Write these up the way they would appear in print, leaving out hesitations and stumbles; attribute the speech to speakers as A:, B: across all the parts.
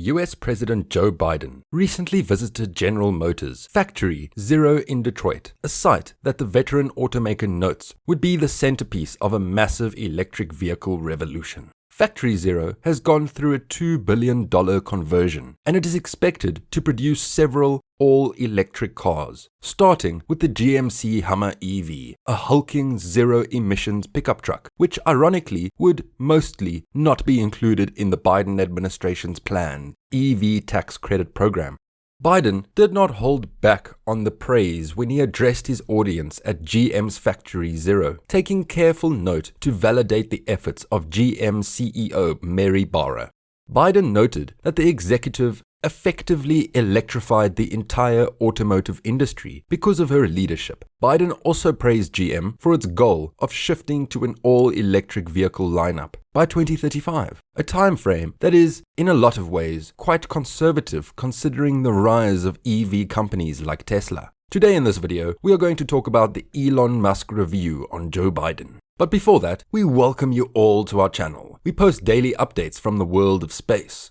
A: US President Joe Biden recently visited General Motors' Factory Zero in Detroit, a site that the veteran automaker notes would be the centerpiece of a massive electric vehicle revolution. Factory Zero has gone through a $2 billion conversion, and it is expected to produce several all-electric cars, starting with the GMC Hummer EV, a hulking zero-emissions pickup truck, which ironically would mostly not be included in the Biden administration's planned EV tax credit program. Biden did not hold back on the praise when he addressed his audience at GM's Factory Zero, taking careful note to validate the efforts of GM CEO Mary Barra. Biden noted that the executive effectively electrified the entire automotive industry because of her leadership. Biden also praised GM for its goal of shifting to an all-electric vehicle lineup by 2035, a time frame that is, in a lot of ways, quite conservative considering the rise of EV companies like Tesla. Today in this video, we are going to talk about the Elon Musk review on Joe Biden. But before that, we welcome you all to our channel. We post daily updates from the world of space.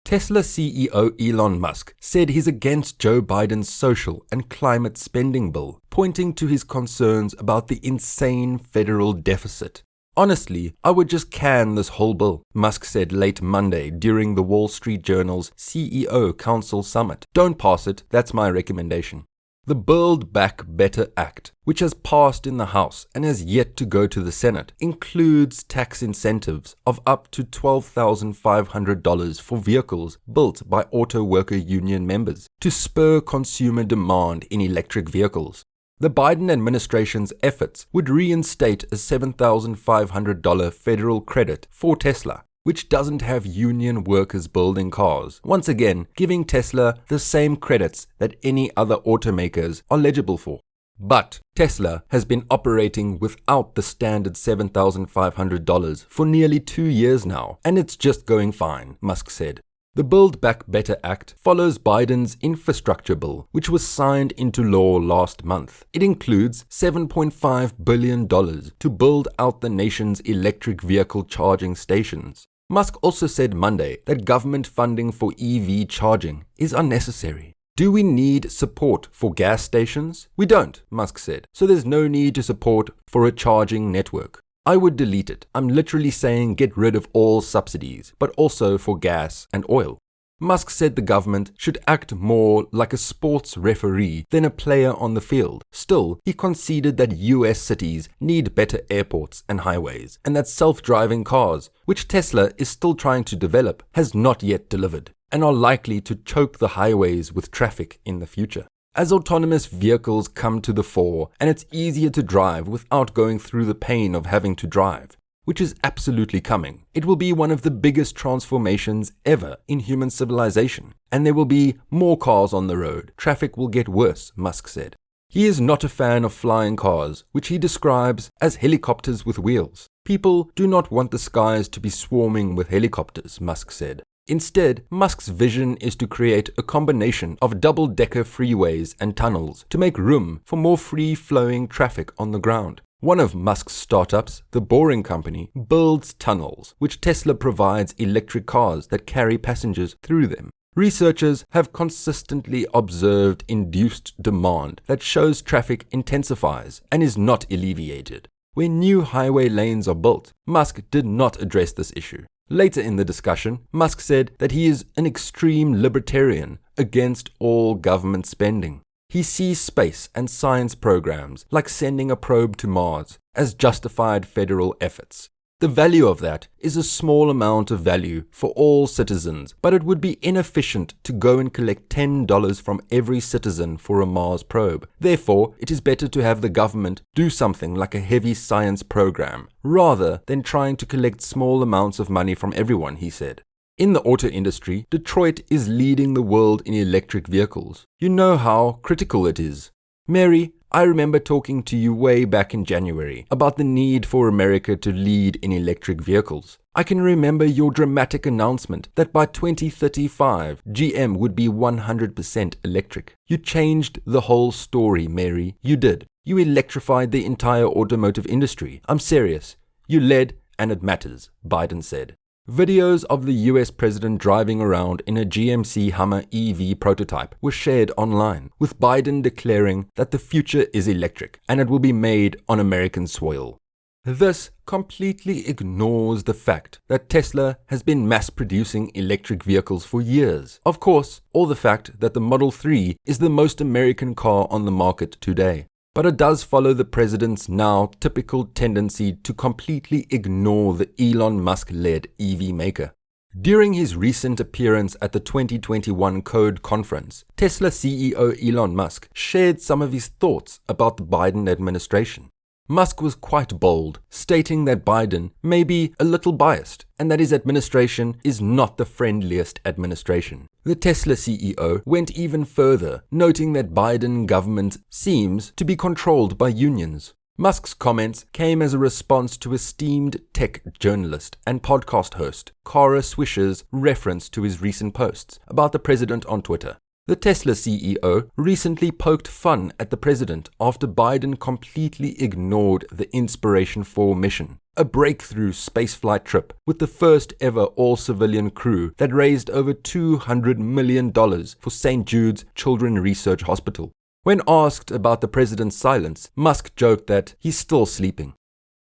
A: Tesla CEO Elon Musk said he's against Joe Biden's social and climate spending bill, pointing to his concerns about the insane federal deficit. Honestly, I would just can this whole bill, Musk said late Monday during the Wall Street Journal's CEO Council Summit. Don't pass it, that's my recommendation. The Build Back Better Act, which has passed in the House and has yet to go to the Senate, includes tax incentives of up to $12,500 for vehicles built by auto worker union members to spur consumer demand in electric vehicles. The Biden administration's efforts would reinstate a $7,500 federal credit for Tesla, which doesn't have union workers building cars, once again giving Tesla the same credits that any other automakers are eligible for. But Tesla has been operating without the standard $7,500 for nearly 2 years now, and it's just going fine, Musk said. The Build Back Better Act follows Biden's infrastructure bill, which was signed into law last month. It includes $7.5 billion to build out the nation's electric vehicle charging stations. Musk also said Monday that government funding for EV charging is unnecessary. Do we need support for gas stations? We don't, Musk said, so there's no need to support for a charging network. I would delete it. I'm literally saying get rid of all subsidies, but also for gas and oil. Musk said the government should act more like a sports referee than a player on the field. Still, he conceded that US cities need better airports and highways, and that self-driving cars, which Tesla is still trying to develop, has not yet delivered, and are likely to choke the highways with traffic in the future. As autonomous vehicles come to the fore, and it's easier to drive without going through the pain of having to drive, which is absolutely coming, it will be one of the biggest transformations ever in human civilization, and there will be more cars on the road. Traffic will get worse, Musk said. He is not a fan of flying cars, which he describes as helicopters with wheels. People do not want the skies to be swarming with helicopters, Musk said. Instead, Musk's vision is to create a combination of double-decker freeways and tunnels to make room for more free-flowing traffic on the ground. One of Musk's startups, the Boring Company, builds tunnels, which Tesla provides electric cars that carry passengers through them. Researchers have consistently observed induced demand that shows traffic intensifies and is not alleviated. When new highway lanes are built, Musk did not address this issue. Later in the discussion, Musk said that he is an extreme libertarian against all government spending. He sees space and science programs, like sending a probe to Mars, as justified federal efforts. The value of that is a small amount of value for all citizens, but it would be inefficient to go and collect $10 from every citizen for a Mars probe. Therefore, it is better to have the government do something like a heavy science program, rather than trying to collect small amounts of money from everyone, he said. In the auto industry, Detroit is leading the world in electric vehicles. You know how critical it is. Mary, I remember talking to you way back in January about the need for America to lead in electric vehicles. I can remember your dramatic announcement that by 2035, GM would be 100% electric. You changed the whole story, Mary. You did. You electrified the entire automotive industry. I'm serious. You led, and it matters, Biden said. Videos of the US president driving around in a GMC Hummer EV prototype were shared online, with Biden declaring that the future is electric and it will be made on American soil. This completely ignores the fact that Tesla has been mass-producing electric vehicles for years. Of course, or the fact that the Model 3 is the most American car on the market today. But it does follow the president's now typical tendency to completely ignore the Elon Musk-led EV maker. During his recent appearance at the 2021 Code Conference, Tesla CEO Elon Musk shared some of his thoughts about the Biden administration. Musk was quite bold, stating that Biden may be a little biased and that his administration is not the friendliest administration. The Tesla CEO went even further, noting that Biden government seems to be controlled by unions. Musk's comments came as a response to esteemed tech journalist and podcast host Kara Swisher's reference to his recent posts about the president on Twitter. The Tesla CEO recently poked fun at the president after Biden completely ignored the Inspiration 4 mission, a breakthrough spaceflight trip with the first ever all-civilian crew that raised over $200 million for St. Jude's Children's Research Hospital. When asked about the president's silence, Musk joked that he's still sleeping.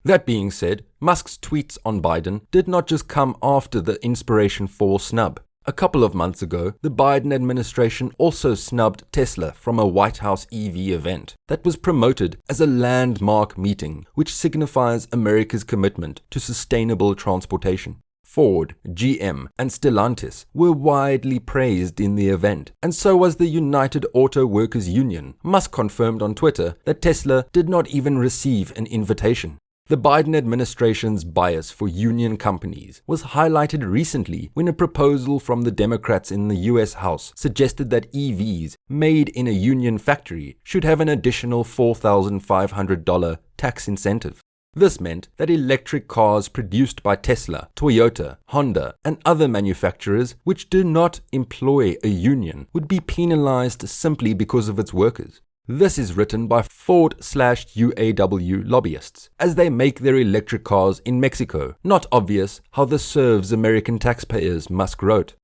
A: That being said, Musk's tweets on Biden did not just come after the Inspiration 4 snub. A couple of months ago, the Biden administration also snubbed Tesla from a White House EV event that was promoted as a landmark meeting which signifies America's commitment to sustainable transportation. Ford, GM, and Stellantis were widely praised in the event, and so was the United Auto Workers Union. Musk confirmed on Twitter that Tesla did not even receive an invitation. The Biden administration's bias for union companies was highlighted recently when a proposal from the Democrats in the US House suggested that EVs made in a union factory should have an additional $4,500 tax incentive. This meant that electric cars produced by Tesla, Toyota, Honda, and other manufacturers which do not employ a union would be penalized simply because of its workers. This is written by Ford/UAW lobbyists, as they make their electric cars in Mexico. Not obvious how this serves American taxpayers, Musk wrote.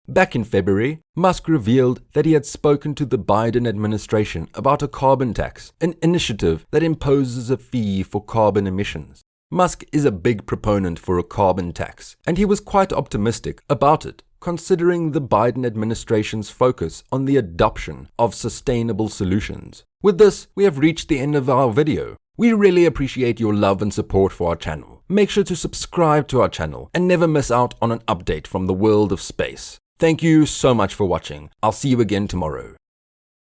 A: Back in February, Musk revealed that he had spoken to the Biden administration about a carbon tax, an initiative that imposes a fee for carbon emissions. Musk is a big proponent for a carbon tax, and he was quite optimistic about it, considering the Biden administration's focus on the adoption of sustainable solutions. With this, we have reached the end of our video. We really appreciate your love and support for our channel. Make sure to subscribe to our channel and never miss out on an update from the world of space. Thank you so much for watching. I'll see you again tomorrow.